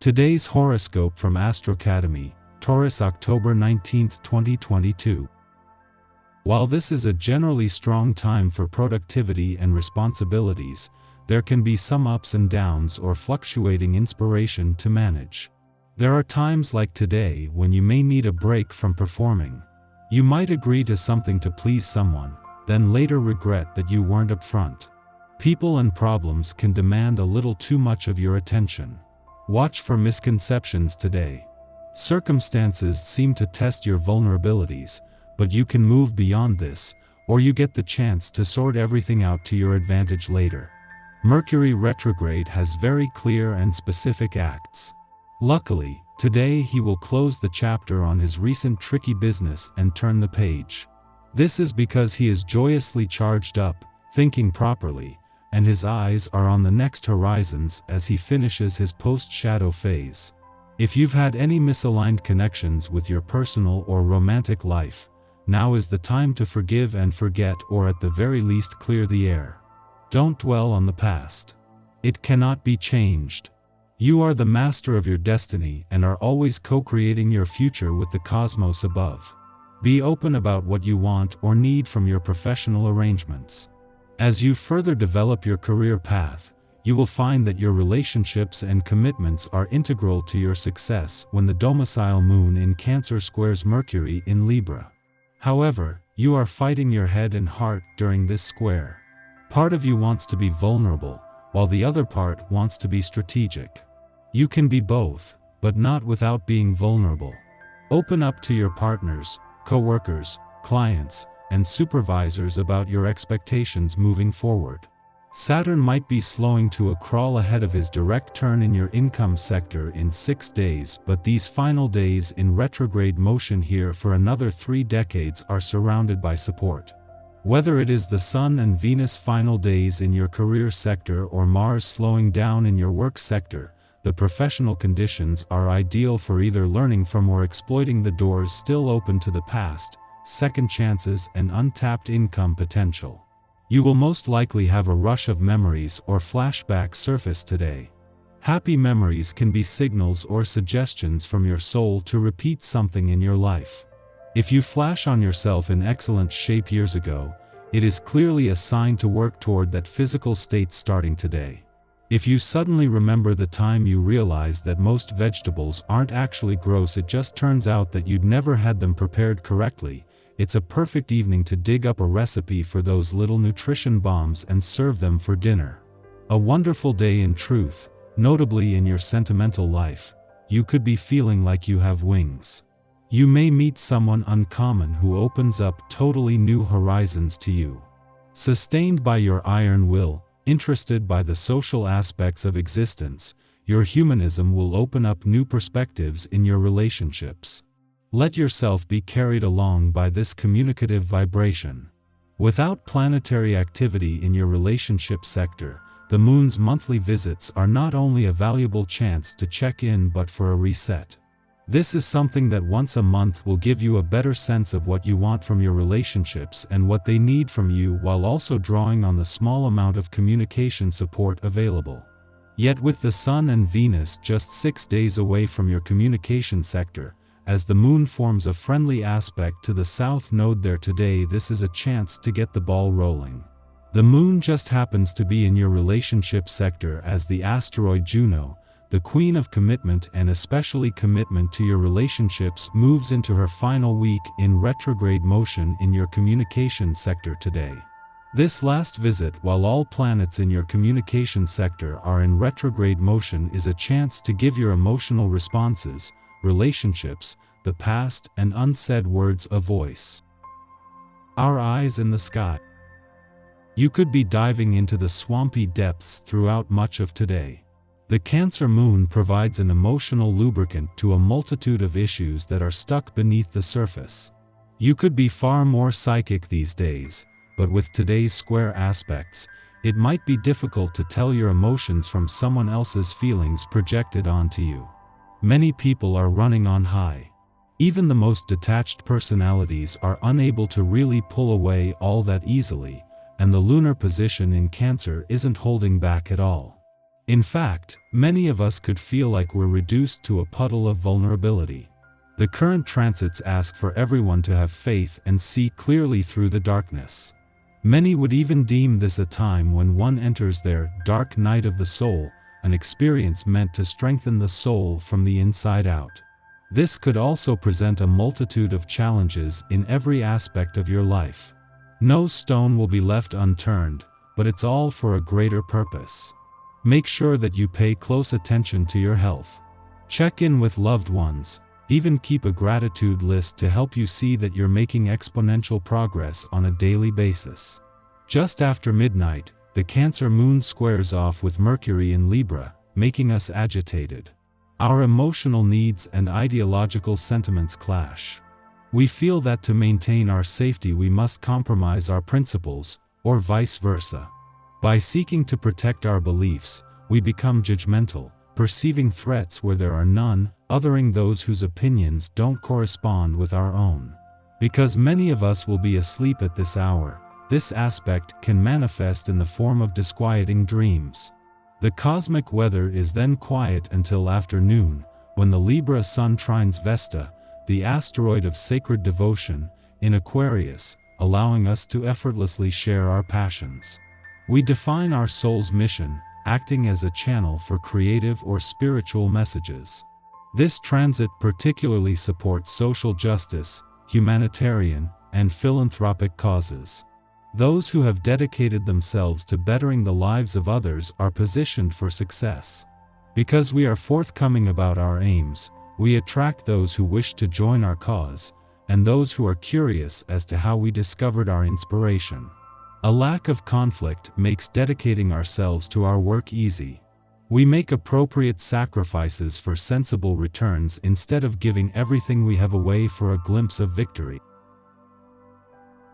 Today's horoscope from Astrocademy, Taurus, October 19, 2022. While this is a generally strong time for productivity and responsibilities, there can be some ups and downs or fluctuating inspiration to manage. There are times like today when you may need a break from performing. You might agree to something to please someone, then later regret that you weren't upfront. People and problems can demand a little too much of your attention. Watch for misconceptions today. Circumstances seem to test your vulnerabilities, but you can move beyond this, or you get the chance to sort everything out to your advantage later. Mercury retrograde has very clear and specific acts. Luckily, today he will close the chapter on his recent tricky business and turn the page. This is because he is joyously charged up, thinking properly, and his eyes are on the next horizons as he finishes his post-shadow phase. If you've had any misaligned connections with your personal or romantic life, now is the time to forgive and forget, or at the very least clear the air. Don't dwell on the past. It cannot be changed. You are the master of your destiny and are always co-creating your future with the cosmos above. Be open about what you want or need from your professional arrangements. As you further develop your career path, you will find that your relationships and commitments are integral to your success when the domicile moon in Cancer squares Mercury in Libra. However, you are fighting your head and heart during this square. Part of you wants to be vulnerable, while the other part wants to be strategic. You can be both, but not without being vulnerable. Open up to your partners, co-workers, clients, and supervisors about your expectations moving forward. Saturn might be slowing to a crawl ahead of his direct turn in your income sector in 6 days, but these final days in retrograde motion here for another 3 decades are surrounded by support. Whether it is the Sun and Venus final days in your career sector or Mars slowing down in your work sector, the professional conditions are ideal for either learning from or exploiting the doors still open to the past, second chances, and untapped income potential. You will most likely have a rush of memories or flashbacks surface today. Happy memories can be signals or suggestions from your soul to repeat something in your life. If you flash on yourself in excellent shape years ago, it is clearly a sign to work toward that physical state starting today. If you suddenly remember the time you realized that most vegetables aren't actually gross, it just turns out that you'd never had them prepared correctly, it's a perfect evening to dig up a recipe for those little nutrition bombs and serve them for dinner. A wonderful day in truth, notably in your sentimental life. You could be feeling like you have wings. You may meet someone uncommon who opens up totally new horizons to you. Sustained by your iron will, interested by the social aspects of existence, your humanism will open up new perspectives in your relationships. Let yourself be carried along by this communicative vibration. Without planetary activity in your relationship sector, the moon's monthly visits are not only a valuable chance to check in but for a reset. This is something that once a month will give you a better sense of what you want from your relationships and what they need from you, while also drawing on the small amount of communication support available. Yet with the Sun and Venus just 6 days away from your communication sector, as the moon forms a friendly aspect to the south node there today, this is a chance to get the ball rolling. The moon just happens to be in your relationship sector as the asteroid Juno, the queen of commitment and especially commitment to your relationships, moves into her final week in retrograde motion in your communication sector today. This last visit, while all planets in your communication sector are in retrograde motion, is a chance to give your emotional responses, relationships, the past, and unsaid words a voice. Our eyes in the sky. You could be diving into the swampy depths throughout much of today. The Cancer moon provides an emotional lubricant to a multitude of issues that are stuck beneath the surface. You could be far more psychic these days, but with today's square aspects, it might be difficult to tell your emotions from someone else's feelings projected onto you. Many people are running on high. Even the most detached personalities are unable to really pull away all that easily, and the lunar position in Cancer isn't holding back at all. In fact, many of us could feel like we're reduced to a puddle of vulnerability. The current transits ask for everyone to have faith and see clearly through the darkness. Many would even deem this a time when one enters their dark night of the soul, an experience meant to strengthen the soul from the inside out. This could also present a multitude of challenges in every aspect of your life. No stone will be left unturned, but it's all for a greater purpose. Make sure that you pay close attention to your health. Check in with loved ones, even keep a gratitude list to help you see that you're making exponential progress on a daily basis. Just after midnight, the Cancer moon squares off with Mercury in Libra, making us agitated. Our emotional needs and ideological sentiments clash. We feel that to maintain our safety we must compromise our principles, or vice versa. By seeking to protect our beliefs, we become judgmental, perceiving threats where there are none, othering those whose opinions don't correspond with our own. Because many of us will be asleep at this hour, this aspect can manifest in the form of disquieting dreams. The cosmic weather is then quiet until afternoon, when the Libra sun trines Vesta, the asteroid of sacred devotion, in Aquarius, allowing us to effortlessly share our passions. We define our soul's mission, acting as a channel for creative or spiritual messages. This transit particularly supports social justice, humanitarian, and philanthropic causes. Those who have dedicated themselves to bettering the lives of others are positioned for success. Because we are forthcoming about our aims, we attract those who wish to join our cause, and those who are curious as to how we discovered our inspiration. A lack of conflict makes dedicating ourselves to our work easy. We make appropriate sacrifices for sensible returns instead of giving everything we have away for a glimpse of victory.